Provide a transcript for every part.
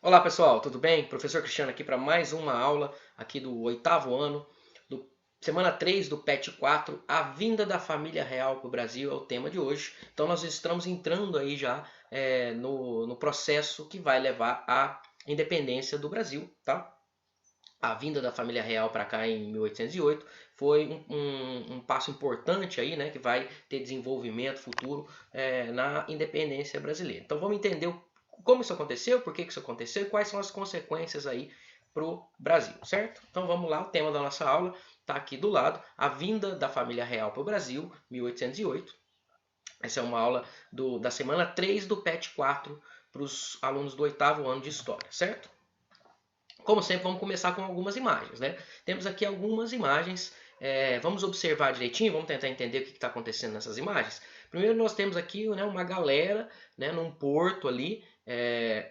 Olá pessoal, tudo bem? Professor Cristiano aqui para mais uma aula aqui do oitavo ano, do semana 3 do PET 4, a vinda da família real para o Brasil é o tema de hoje. Então nós estamos entrando aí já no processo que vai levar à independência do Brasil, tá? A vinda da família real para cá em 1808 foi um passo importante aí, né, que vai ter desenvolvimento futuro na independência brasileira. Então vamos entender como isso aconteceu, por que isso aconteceu e quais são as consequências aí para o Brasil, certo? Então vamos lá, o tema da nossa aula está aqui do lado, a vinda da família real para o Brasil, 1808. Essa é uma aula da semana 3 do PET 4 para os alunos do oitavo ano de História, certo? Como sempre, vamos começar com algumas imagens, né? Temos aqui algumas imagens, vamos observar direitinho, vamos tentar entender o que está acontecendo nessas imagens. Primeiro nós temos aqui, né, uma galera, né, num porto ali,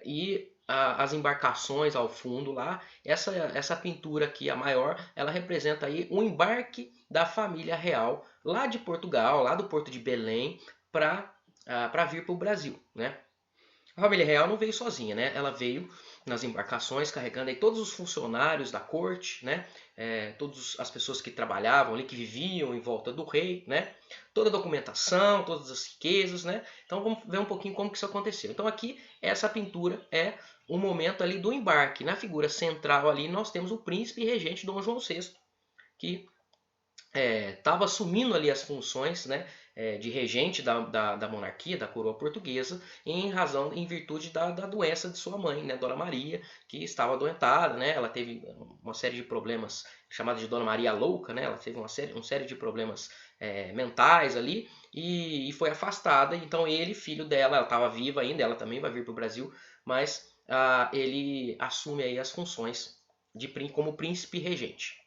e as embarcações ao fundo lá. Essa pintura aqui, a maior, ela representa aí o embarque da família real lá de Portugal, lá do porto de Belém, para vir para o Brasil, né? A família real não veio sozinha, né? Ela veio nas embarcações carregando aí todos os funcionários da corte, né? Todas as pessoas que trabalhavam ali, que viviam em volta do rei, né? Toda a documentação, todas as riquezas, né? Então vamos ver um pouquinho como que isso aconteceu. Então aqui essa pintura é o momento ali do embarque. Na figura central ali nós temos o príncipe e regente Dom João VI, que estava assumindo ali as funções, né, de regente da monarquia, da coroa portuguesa, em virtude da doença de sua mãe, né, Dona Maria, que estava adoentada, né, ela teve uma série de problemas chamados de Dona Maria Louca, né, ela teve uma série de problemas mentais ali e foi afastada. Então ele, filho dela, ela estava viva ainda, ela também vai vir para o Brasil, mas ele assume aí as funções como príncipe regente.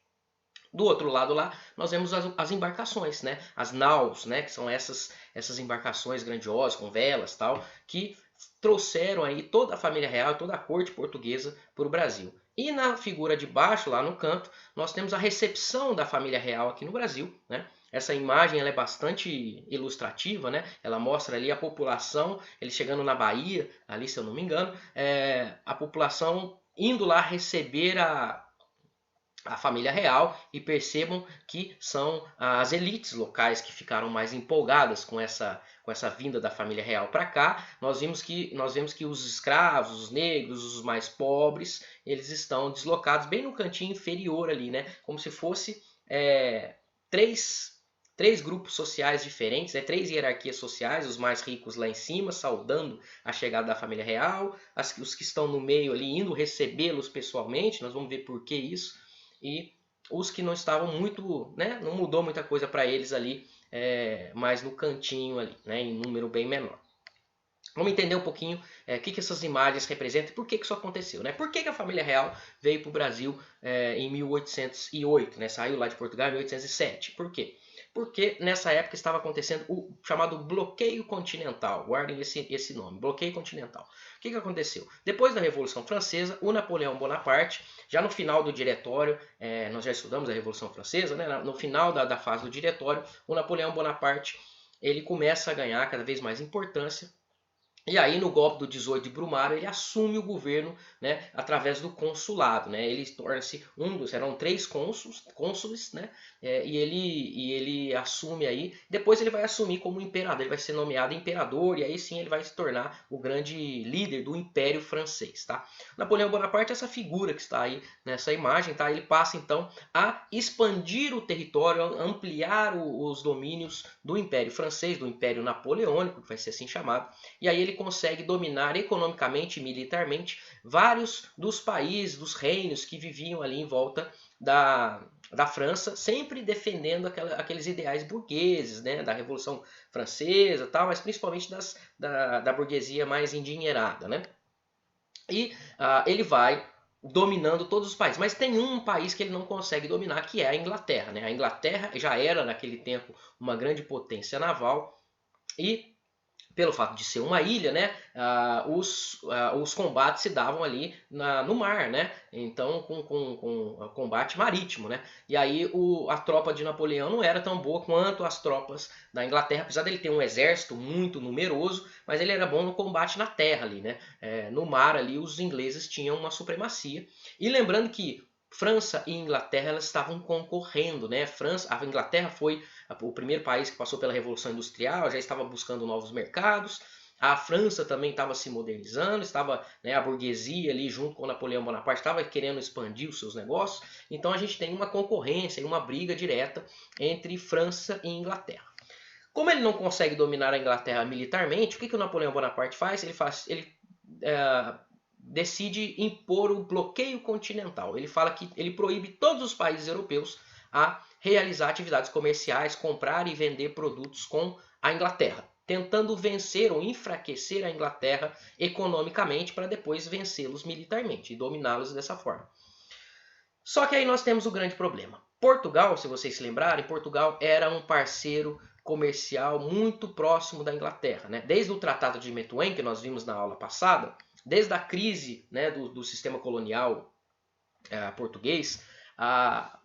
Do outro lado lá, nós vemos as embarcações, né? As naus, né? Que são essas embarcações grandiosas, com velas tal, que trouxeram aí toda a família real, toda a corte portuguesa para o Brasil. E na figura de baixo, lá no canto, nós temos a recepção da família real aqui no Brasil, né? Essa imagem ela é bastante ilustrativa, né? Ela mostra ali a população, eles chegando na Bahia, ali se eu não me engano, a população indo lá receber a família real, e percebam que são as elites locais que ficaram mais empolgadas com essa vinda da família real para cá. Nós vemos que os escravos, os negros, os mais pobres, eles estão deslocados bem no cantinho inferior ali, né? Como se fosse três grupos sociais diferentes, né? Três hierarquias sociais, os mais ricos lá em cima, saudando a chegada da família real, os que estão no meio ali indo recebê-los pessoalmente, nós vamos ver por que isso, e os que não estavam muito, né, não mudou muita coisa para eles ali, mas no cantinho ali, né, em número bem menor. Vamos entender um pouquinho o que essas imagens representam e por que isso aconteceu, né? Por que a família real veio para o Brasil em 1808, né? Saiu lá de Portugal em 1807. Por quê? Porque nessa época estava acontecendo o chamado bloqueio continental. Guardem esse nome, bloqueio continental. O que aconteceu? Depois da Revolução Francesa, o Napoleão Bonaparte, já no final do Diretório, nós já estudamos a Revolução Francesa, né? No final da fase do Diretório, o Napoleão Bonaparte ele começa a ganhar cada vez mais importância. E aí, no golpe do 18 de Brumário, ele assume o governo, né, através do consulado. Né? Ele torna-se eram três cônsules, né? E ele assume aí. Depois ele vai assumir como imperador, ele vai ser nomeado imperador, e aí sim ele vai se tornar o grande líder do Império Francês. Tá? Napoleão Bonaparte é essa figura que está aí nessa imagem. Tá? Ele passa então a expandir o território, a ampliar os domínios do Império Francês, do Império Napoleônico, que vai ser assim chamado. E aí ele consegue dominar economicamente e militarmente vários dos países, dos reinos que viviam ali em volta da França, sempre defendendo aqueles ideais burgueses, né, da Revolução Francesa, tal, mas principalmente da burguesia mais endinheirada, né? E ele vai dominando todos os países, mas tem um país que ele não consegue dominar, que é a Inglaterra, né? A Inglaterra já era naquele tempo uma grande potência naval e pelo fato de ser uma ilha, né, os combates se davam ali no mar, né, então com combate marítimo, né, e aí a tropa de Napoleão não era tão boa quanto as tropas da Inglaterra, apesar dele ter um exército muito numeroso, mas ele era bom no combate na terra ali, né, no mar ali os ingleses tinham uma supremacia, e lembrando que França e Inglaterra elas estavam concorrendo, né? A Inglaterra foi o primeiro país que passou pela Revolução Industrial, já estava buscando novos mercados. A França também estava se modernizando, estava, né, a burguesia ali junto com Napoleão Bonaparte estava querendo expandir os seus negócios. Então a gente tem uma concorrência e uma briga direta entre França e Inglaterra. Como ele não consegue dominar a Inglaterra militarmente, o que o Napoleão Bonaparte faz? Ele decide impor o bloqueio continental. Ele fala que ele proíbe todos os países europeus a realizar atividades comerciais, comprar e vender produtos com a Inglaterra, tentando vencer ou enfraquecer a Inglaterra economicamente para depois vencê-los militarmente e dominá-los dessa forma. Só que aí nós temos o grande problema. Portugal, se vocês se lembrarem, Portugal era um parceiro comercial muito próximo da Inglaterra, né? Desde o Tratado de Methuen, que nós vimos na aula passada, desde a crise, né, do sistema colonial português,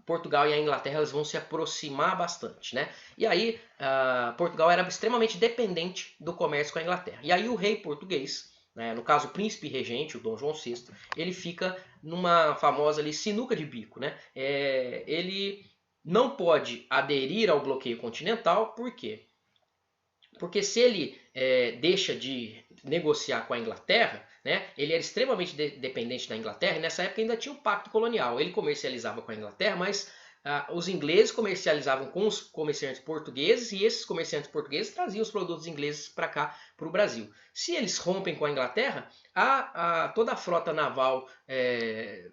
Portugal e a Inglaterra elas vão se aproximar bastante, né? E aí Portugal era extremamente dependente do comércio com a Inglaterra. E aí o rei português, né, no caso o príncipe regente, o Dom João VI, ele fica numa famosa ali, sinuca de bico, né? Ele não pode aderir ao bloqueio continental, por quê? Porque se ele deixa de negociar com a Inglaterra, né, ele era extremamente dependente da Inglaterra, e nessa época ainda tinha o pacto colonial. Ele comercializava com a Inglaterra, mas os ingleses comercializavam com os comerciantes portugueses, e esses comerciantes portugueses traziam os produtos ingleses para cá, para o Brasil. Se eles rompem com a Inglaterra, toda a frota naval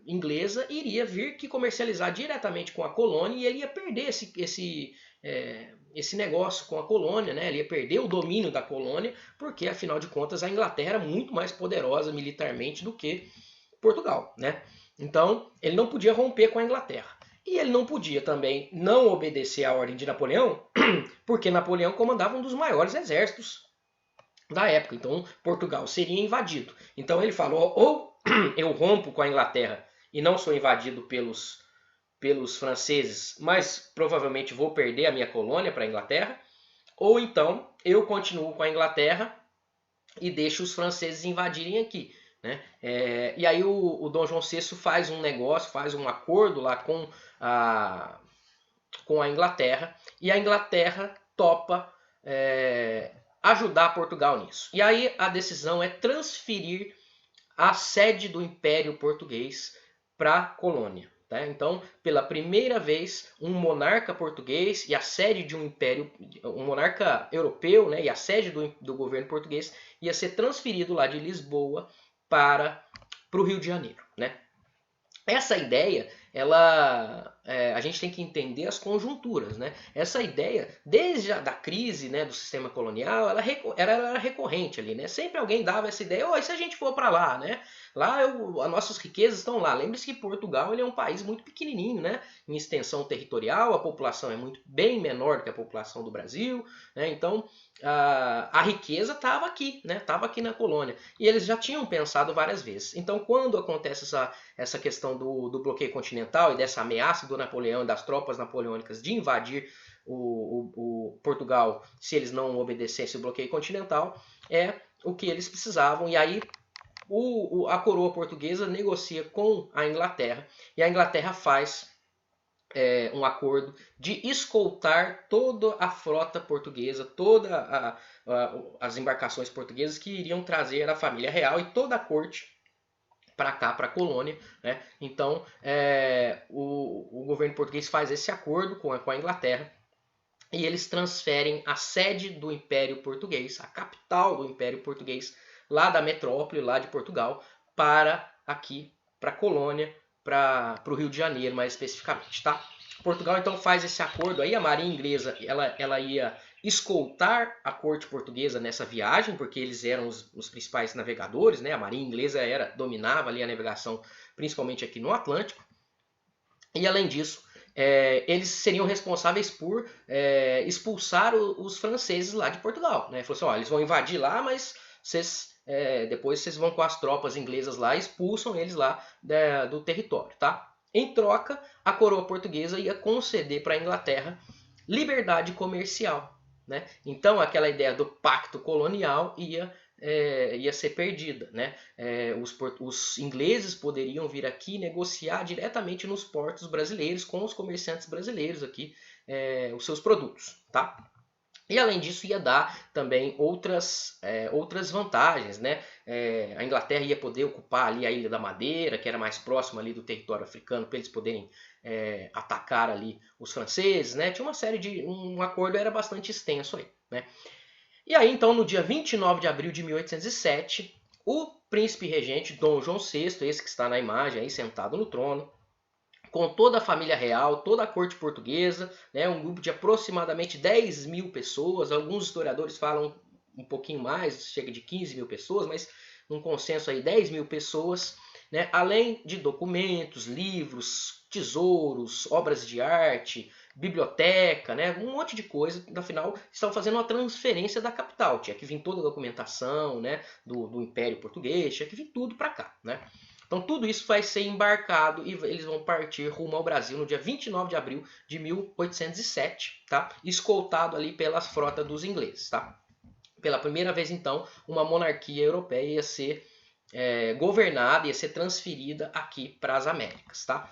inglesa iria vir que comercializar diretamente com a colônia, e ele ia perder esse negócio com a colônia, né? Ele ia perder o domínio da colônia, porque afinal de contas a Inglaterra era muito mais poderosa militarmente do que Portugal, né? Então ele não podia romper com a Inglaterra. E ele não podia também não obedecer à ordem de Napoleão, porque Napoleão comandava um dos maiores exércitos da época. Então Portugal seria invadido. Então ele falou: ou eu rompo com a Inglaterra e não sou invadido pelos franceses, mas provavelmente vou perder a minha colônia para a Inglaterra, ou então eu continuo com a Inglaterra e deixo os franceses invadirem aqui, né? E aí o Dom João VI faz um negócio, faz um acordo lá com a Inglaterra, e a Inglaterra topa ajudar Portugal nisso. E aí a decisão é transferir a sede do Império Português para a colônia. Então, pela primeira vez, um monarca português e a sede de um império, um monarca europeu, né, e a sede do governo português ia ser transferido lá de Lisboa para o Rio de Janeiro, né? Essa ideia, a gente tem que entender as conjunturas, né? Essa ideia, desde a crise, né, do sistema colonial, ela era recorrente ali, né? Sempre alguém dava essa ideia: e se a gente for para lá, né? Lá as nossas riquezas estão lá. Lembre-se que Portugal ele é um país muito pequenininho, né? Em extensão territorial, a população é bem menor do que a população do Brasil, né? Então a riqueza estava aqui, né? Estava aqui na colônia. E eles já tinham pensado várias vezes. Então, quando acontece essa questão do bloqueio continental e dessa ameaça do Napoleão e das tropas napoleônicas de invadir o Portugal se eles não obedecessem o bloqueio continental, é o que eles precisavam. E aí a coroa portuguesa negocia com a Inglaterra, e a Inglaterra faz um acordo de escoltar toda a frota portuguesa, todas as embarcações portuguesas que iriam trazer a família real e toda a corte para cá, para a colônia, né? Então o governo português faz esse acordo com a Inglaterra, e eles transferem a sede do Império Português, a capital do Império Português, lá da metrópole, lá de Portugal, para aqui, para a colônia, para o Rio de Janeiro, mais especificamente, tá? Portugal então faz esse acordo aí, a marinha inglesa ela ia escoltar a corte portuguesa nessa viagem, porque eles eram os principais navegadores, né? A marinha inglesa dominava ali a navegação, principalmente aqui no Atlântico. E além disso, eles seriam responsáveis por expulsar os franceses lá de Portugal. Né? Falou assim, ó, eles vão invadir lá, mas depois vocês vão com as tropas inglesas lá e expulsam eles lá do território. Tá? Em troca, a coroa portuguesa ia conceder para a Inglaterra liberdade comercial. Né? Então aquela ideia do pacto colonial ia ser perdida. Né? Os ingleses poderiam vir aqui negociar diretamente nos portos brasileiros com os comerciantes brasileiros aqui os seus produtos. Tá? E além disso ia dar também outras vantagens. Né? A Inglaterra ia poder ocupar ali a Ilha da Madeira, que era mais próxima ali do território africano, para eles poderem atacar ali os franceses. Né? Tinha uma série de... um acordo era bastante extenso aí. Né? E aí então no dia 29 de abril de 1807, o príncipe regente Dom João VI, esse que está na imagem aí sentado no trono, com toda a família real, toda a corte portuguesa, né, um grupo de aproximadamente 10 mil pessoas, alguns historiadores falam um pouquinho mais, chega de 15 mil pessoas, mas num consenso aí 10 mil pessoas, né, além de documentos, livros, tesouros, obras de arte, biblioteca, né, um monte de coisa, afinal estão fazendo uma transferência da capital, tinha que vir toda a documentação, né, do Império Português, tinha que vir tudo para cá, né. Então tudo isso vai ser embarcado e eles vão partir rumo ao Brasil no dia 29 de abril de 1807, tá? Escoltado ali pela frota dos ingleses. Tá? Pela primeira vez então, uma monarquia europeia ia ser governada, ia ser transferida aqui para as Américas. Tá?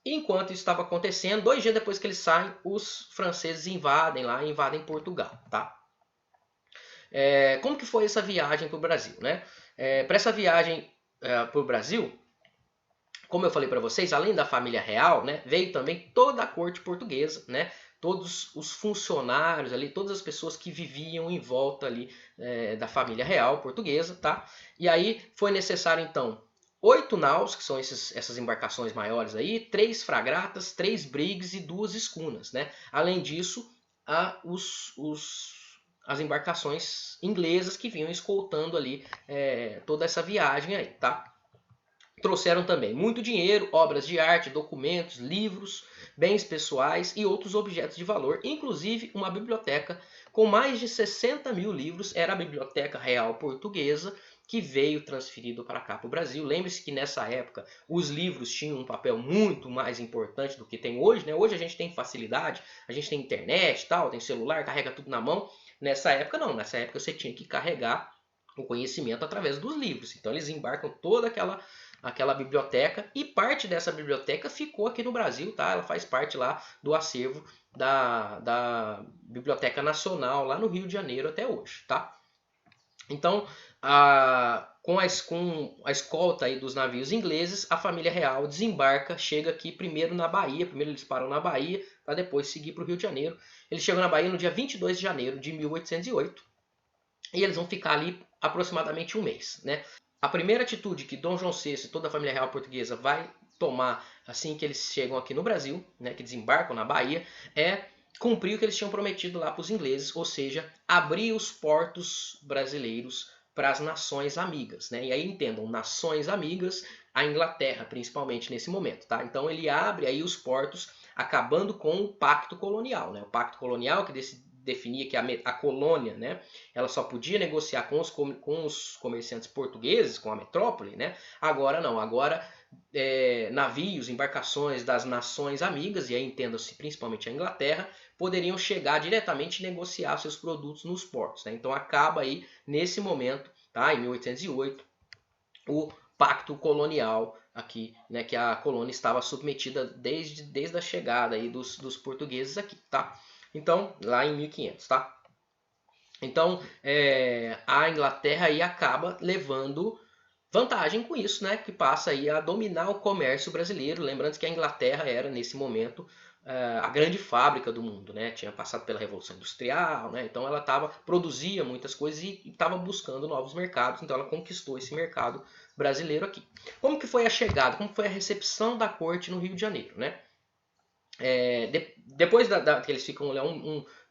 Enquanto isso estava acontecendo, 2 dias depois que eles saem, os franceses invadem Portugal. Tá? Como que foi essa viagem para o Brasil? Né? Para essa viagem para o Brasil, como eu falei para vocês, além da família real, né, veio também toda a corte portuguesa, né, todos os funcionários ali, todas as pessoas que viviam em volta ali da família real portuguesa, tá? E aí foi necessário então 8 naus, que são essas embarcações maiores aí, 3 fragatas, 3 brigs e 2 escunas, né? Além disso, as embarcações inglesas que vinham escoltando ali toda essa viagem aí, tá? Trouxeram também muito dinheiro, obras de arte, documentos, livros, bens pessoais e outros objetos de valor, inclusive uma biblioteca com mais de 60 mil livros. Era a Biblioteca Real Portuguesa, que veio transferido para cá para o Brasil. Lembre-se que nessa época os livros tinham um papel muito mais importante do que tem hoje. Né? Hoje a gente tem facilidade, a gente tem internet, tal, tem celular, carrega tudo na mão. Nessa época não, nessa época você tinha que carregar o conhecimento através dos livros. Então eles embarcam toda aquela biblioteca, e parte dessa biblioteca ficou aqui no Brasil, tá? Ela faz parte lá do acervo da Biblioteca Nacional, lá no Rio de Janeiro até hoje, tá? Então, com a escolta aí dos navios ingleses, a família real desembarca, chega aqui primeiro na Bahia, primeiro eles param na Bahia, para depois seguir para o Rio de Janeiro. Eles chegam na Bahia no dia 22 de janeiro de 1808, e eles vão ficar ali aproximadamente um mês, né? A primeira atitude que Dom João VI e toda a família real portuguesa vai tomar assim que eles chegam aqui no Brasil, né, que desembarcam na Bahia, é cumprir o que eles tinham prometido lá para os ingleses, ou seja, abrir os portos brasileiros para as nações amigas. Né? E aí entendam, nações amigas, a Inglaterra principalmente nesse momento. Tá? Então ele abre aí os portos, acabando com o pacto colonial. Né? O pacto colonial que definia que a colônia, né, ela só podia negociar com os comerciantes portugueses, com a metrópole, né? Agora não, agora navios, embarcações das nações amigas, e aí entenda-se principalmente a Inglaterra, poderiam chegar diretamente e negociar seus produtos nos portos. Né? Então acaba aí, nesse momento, tá, em 1808, o pacto colonial aqui, né, que a colônia estava submetida desde a chegada aí dos portugueses aqui, tá? Então, lá em 1500, tá? Então, a Inglaterra aí acaba levando vantagem com isso, né? Que passa aí a dominar o comércio brasileiro. Lembrando que a Inglaterra era, nesse momento, a grande fábrica do mundo, né? Tinha passado pela Revolução Industrial, né? Então ela produzia muitas coisas e estava buscando novos mercados. Então ela conquistou esse mercado brasileiro aqui. Como que foi a chegada? Como foi a recepção da corte no Rio de Janeiro, né? Depois que eles ficam lá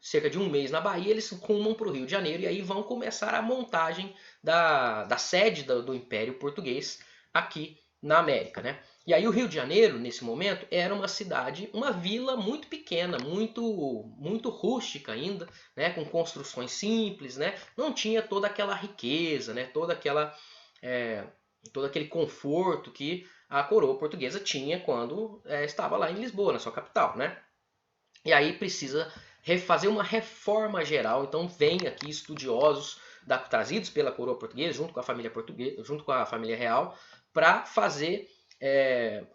cerca de um mês na Bahia, eles rumam para o Rio de Janeiro e aí vão começar a montagem da sede do Império Português aqui na América, né? E aí o Rio de Janeiro, nesse momento, era uma cidade, uma vila muito pequena, muito rústica ainda, né? Com construções simples, né? Não tinha toda aquela riqueza, né? É, todo aquele conforto que a coroa portuguesa tinha quando estava lá em Lisboa, na sua capital, né? E aí precisa fazer uma reforma geral. Então vem aqui estudiosos trazidos pela coroa portuguesa, junto com a família real, para fazer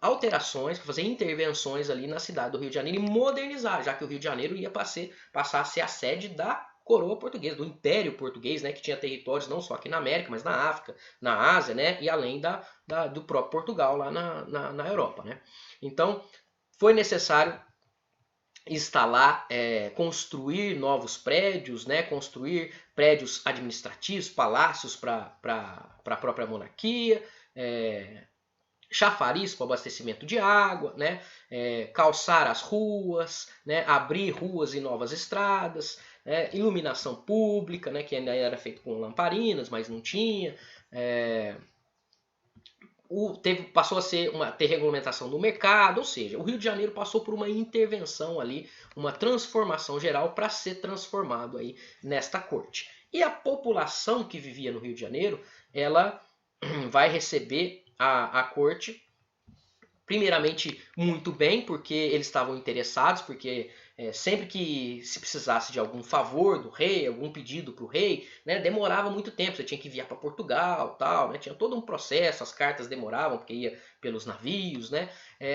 alterações, para fazer intervenções ali na cidade do Rio de Janeiro e modernizar, já que o Rio de Janeiro ia passar a ser a sede da coroa portuguesa, do Império Português, né, que tinha territórios não só aqui na América, mas na África, na Ásia, né, e além do próprio Portugal lá na Europa. Né. Então foi necessário instalar, construir novos prédios, né, construir prédios administrativos, palácios para a própria monarquia, chafariz para o abastecimento de água, né, calçar as ruas, né, abrir ruas e novas estradas, iluminação pública, né, que ainda era feito com lamparinas, mas não tinha. Passou a ter regulamentação do mercado, ou seja, o Rio de Janeiro passou por uma intervenção ali, uma transformação geral para ser transformado aí nesta corte. E a população que vivia no Rio de Janeiro, ela vai receber a corte primeiramente muito bem, porque eles estavam interessados, porque sempre que se precisasse de algum favor do rei, algum pedido para o rei, né, demorava muito tempo, você tinha que enviar para Portugal, tal, né, tinha todo um processo, as cartas demoravam porque ia pelos navios, né.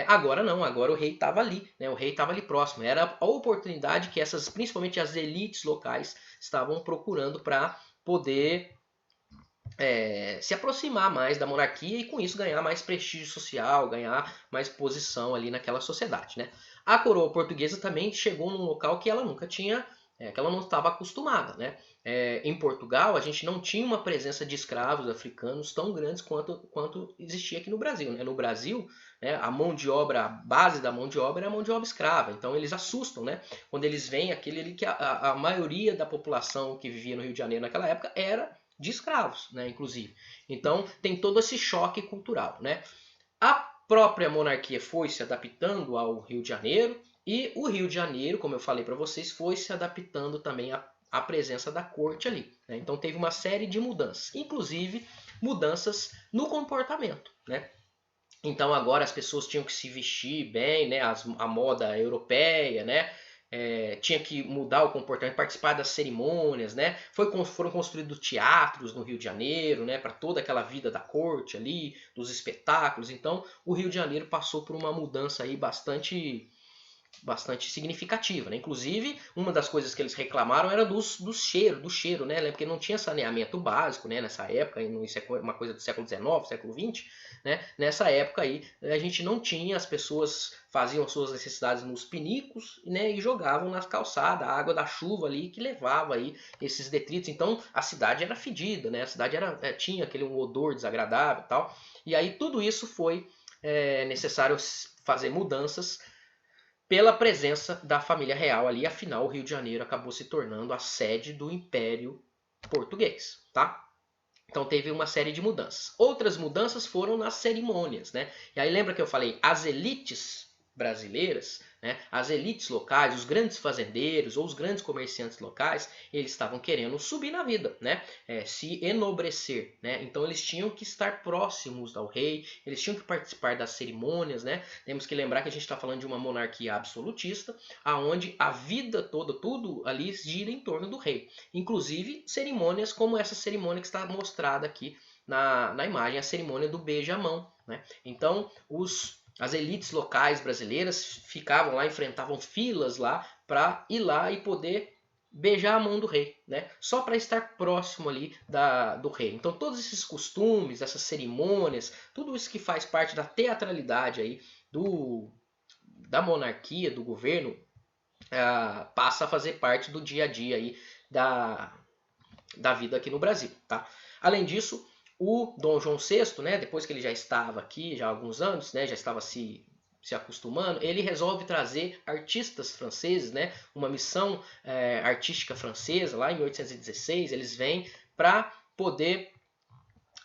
Agora não, agora o rei estava ali, né, o rei estava ali próximo, era a oportunidade que principalmente as elites locais estavam procurando para poder se aproximar mais da monarquia e com isso ganhar mais prestígio social, ganhar mais posição ali naquela sociedade, né? A coroa portuguesa também chegou num local que ela nunca tinha, que ela não estava acostumada, né? Em Portugal a gente não tinha uma presença de escravos africanos tão grandes quanto existia aqui no Brasil, né? No Brasil, né, a mão de obra, a base da mão de obra é a mão de obra escrava, então eles assustam, né? Quando eles veem aquele ali que a maioria da população que vivia no Rio de Janeiro naquela época era de escravos, né, inclusive. Então tem todo esse choque cultural, né? A própria monarquia foi se adaptando ao Rio de Janeiro e o Rio de Janeiro, como eu falei para vocês, foi se adaptando também à presença da corte ali. Né? Então teve uma série de mudanças, inclusive mudanças no comportamento, né? Então agora as pessoas tinham que se vestir bem, né? A moda europeia, né? Tinha que mudar o comportamento, participar das cerimônias, né? Foram construídos teatros no Rio de Janeiro, né? Para toda aquela vida da corte ali, dos espetáculos. Então o Rio de Janeiro passou por uma mudança aí bastante significativa, né? Inclusive, uma das coisas que eles reclamaram era do cheiro, né? Porque não tinha saneamento básico, né? Nessa época, isso é uma coisa do século XIX, século XX, né? Nessa época aí, a gente não tinha, as pessoas faziam suas necessidades nos pinicos, né? E jogavam nas calçadas, a água da chuva ali que levava aí esses detritos. Então, a cidade era fedida, né? A cidade tinha aquele odor desagradável e tal. E aí, tudo isso foi necessário fazer mudanças pela presença da família real ali, afinal o Rio de Janeiro acabou se tornando a sede do Império Português, tá? Então teve uma série de mudanças. Outras mudanças foram nas cerimônias, né? E aí lembra que eu falei as elites brasileiras, né? As elites locais, os grandes fazendeiros ou os grandes comerciantes locais, eles estavam querendo subir na vida, né? Se enobrecer, né? Então eles tinham que estar próximos ao rei, eles tinham que participar das cerimônias, né? Temos que lembrar que a gente está falando de uma monarquia absolutista, aonde a vida toda, tudo ali gira em torno do rei. Inclusive cerimônias como essa cerimônia que está mostrada aqui na imagem, a cerimônia do beijamão, né? Então as elites locais brasileiras ficavam lá, enfrentavam filas lá para ir lá e poder beijar a mão do rei, né? Só para estar próximo ali do rei. Então todos esses costumes, essas cerimônias, tudo isso que faz parte da teatralidade aí da monarquia, do governo, passa a fazer parte do dia a dia aí da vida aqui no Brasil, tá? Além disso, o Dom João VI, né, depois que ele já estava aqui já há alguns anos, né, já estava se acostumando, ele resolve trazer artistas franceses, né, uma missão artística francesa, lá em 1816, eles vêm para poder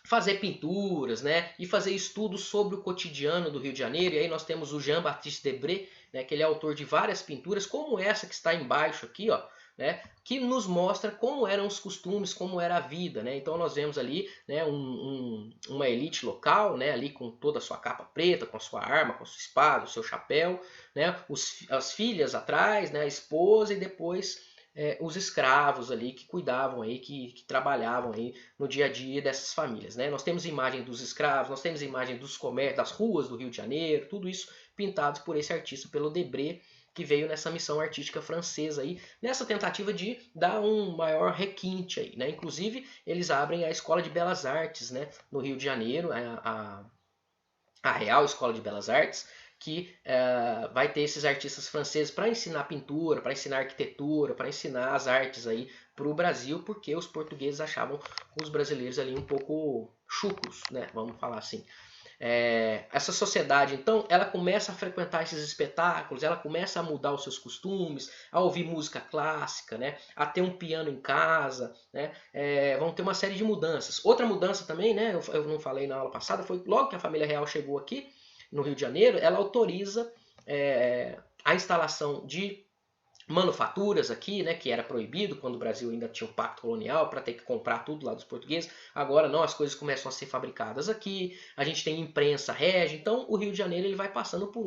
fazer pinturas, né, e fazer estudos sobre o cotidiano do Rio de Janeiro. E aí nós temos o Jean-Baptiste Debré, né, que ele é autor de várias pinturas, como essa que está embaixo aqui, ó, né, que nos mostra como eram os costumes, como era a vida, né? Então nós vemos ali, né, uma elite local, né, ali com toda a sua capa preta, com a sua arma, com a sua espada, o seu chapéu, né, as filhas atrás, né, a esposa e depois os escravos ali que cuidavam aí, que trabalhavam aí no dia a dia dessas famílias, né? Nós temos imagem dos escravos, nós temos imagem dos comércios, das ruas do Rio de Janeiro, tudo isso pintado por esse artista, pelo Debré, que veio nessa missão artística francesa aí, nessa tentativa de dar um maior requinte aí, né? Inclusive, eles abrem a Escola de Belas Artes, né, no Rio de Janeiro, a Real Escola de Belas Artes, que vai ter esses artistas franceses para ensinar pintura, para ensinar arquitetura, para ensinar as artes aí para o Brasil, porque os portugueses achavam os brasileiros ali um pouco chucros, né? Vamos falar assim. Essa sociedade, então, ela começa a frequentar esses espetáculos, ela começa a mudar os seus costumes, a ouvir música clássica, né, a ter um piano em casa, né, vão ter uma série de mudanças. Outra mudança também, né, eu não falei na aula passada, foi logo que a família real chegou aqui no Rio de Janeiro, ela autoriza a instalação de manufaturas aqui, né, que era proibido quando o Brasil ainda tinha o pacto colonial para ter que comprar tudo lá dos portugueses. Agora não, as coisas começam a ser fabricadas aqui, a gente tem imprensa rege, então o Rio de Janeiro ele vai passando por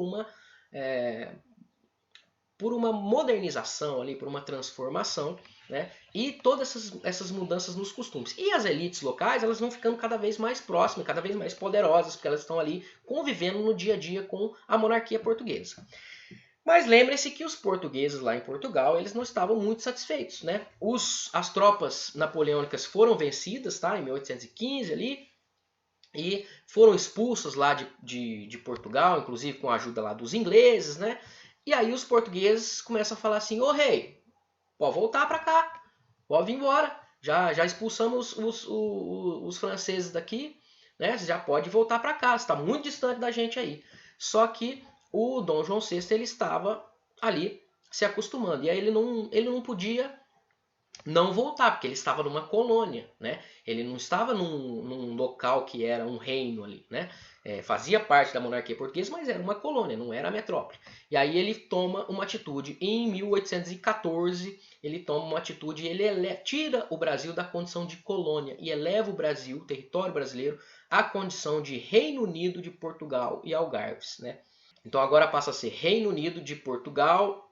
uma modernização ali, por uma transformação, né, e todas essas mudanças nos costumes. E as elites locais, elas vão ficando cada vez mais próximas, cada vez mais poderosas, porque elas estão ali convivendo no dia a dia com a monarquia portuguesa. Mas lembre-se que os portugueses lá em Portugal, eles não estavam muito satisfeitos, né? As tropas napoleônicas foram vencidas, tá? Em 1815 ali, e foram expulsos lá de Portugal, inclusive com a ajuda lá dos ingleses, né? E aí os portugueses começam a falar assim, ô rei, pode voltar para cá, pode vir embora, já expulsamos os franceses daqui, né? Você já pode voltar para cá, você está muito distante da gente aí. Só que o Dom João VI ele estava ali se acostumando. E aí ele não podia não voltar, porque ele estava numa colônia, né? Ele não estava num local que era um reino ali, né? Fazia parte da monarquia portuguesa, mas era uma colônia, não era a metrópole. E aí ele toma uma atitude. Em 1814, ele toma uma atitude e ele tira o Brasil da condição de colônia e eleva o Brasil, o território brasileiro, à condição de Reino Unido de Portugal e Algarves, né? Então agora passa a ser Reino Unido de Portugal,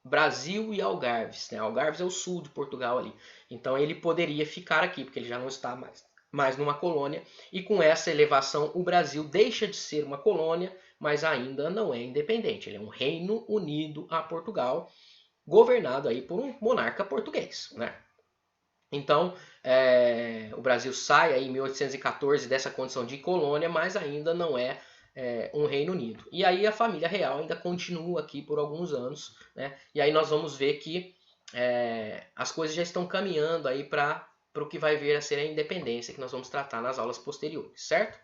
Brasil e Algarves, né? Algarves é o sul de Portugal ali. Então ele poderia ficar aqui, porque ele já não está mais numa colônia. E com essa elevação, o Brasil deixa de ser uma colônia, mas ainda não é independente. Ele é um Reino Unido a Portugal, governado aí por um monarca português, né? Então, o Brasil sai aí em 1814 dessa condição de colônia, mas ainda não é um Reino Unido. E aí a família real ainda continua aqui por alguns anos, né? E aí nós vamos ver que as coisas já estão caminhando aí para o que vai vir a ser a independência, que nós vamos tratar nas aulas posteriores, certo?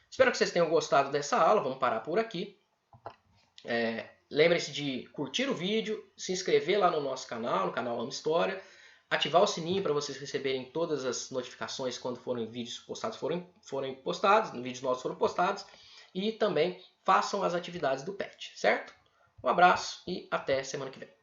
Espero que vocês tenham gostado dessa aula, vamos parar por aqui. Lembre-se de curtir o vídeo, se inscrever lá no nosso canal, no canal Amo História, ativar o sininho para vocês receberem todas as notificações quando forem vídeos postados, forem postados, vídeos nossos foram postados, e também façam as atividades do PET, certo? Um abraço e até semana que vem.